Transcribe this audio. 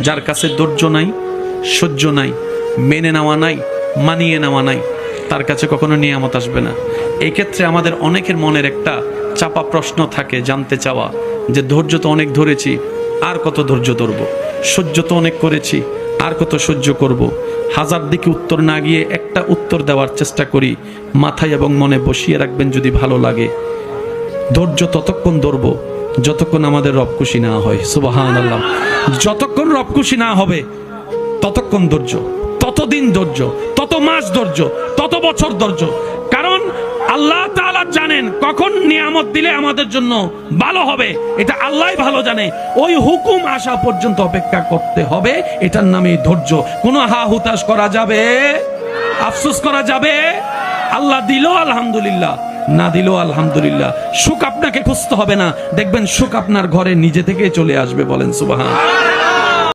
যার কাছে ধৈর্য নাই, সহ্য নাই, মেনে নেওয়া নাই, মানিয়ে নেওয়া নাই, তার কাছে কখনো নিয়ামত আসবে না। এই ক্ষেত্রে আমাদের অনেকের মনের একটা চাপা প্রশ্ন থাকে, জানতে চাওয়া যে ধৈর্য তো অনেক ধরেছি, আর কত ধৈর্য ধরবো, সহ্য তো অনেক করেছি, আর কত সহ্য করব। হাজার দিকে উত্তর না গিয়ে একটা উত্তর দেওয়ার চেষ্টা করি, মাথায় এবং মনে বসিয়ে রাখবেন যদি ভালো লাগে। ধৈর্য ততক্ষণ ধরবো যতক্ষণ আমাদের রব খুশি না হয়। সুবহানাল্লাহ। যতক্ষণ রব খুশি না হবে ততক্ষণ ধৈর্য, ততদিন ধৈর্য, তত মাস ধৈর্য, তত বছর ধৈর্য। কারণ আল্লাহ তাআলা জানেন কখন নিয়ামত দিলে আমাদের জন্য ভালো হবে, এটা আল্লাহই ভালো জানে। ওই হুকুম আসা পর্যন্ত অপেক্ষা করতে হবে, এটার নামই ধৈর্য। কোনো হা হুতাশ করা যাবে, আফসোস করা যাবে? আল্লাহ দিল আলহামদুলিল্লাহ, না দিল আলহামদুলিল্লাহ। সুখ আপনাকে খুঁজতে হবে না, দেখবেন সুখ আপনার ঘরে নিজে থেকেই চলে আসবে। বলেন সুবহান।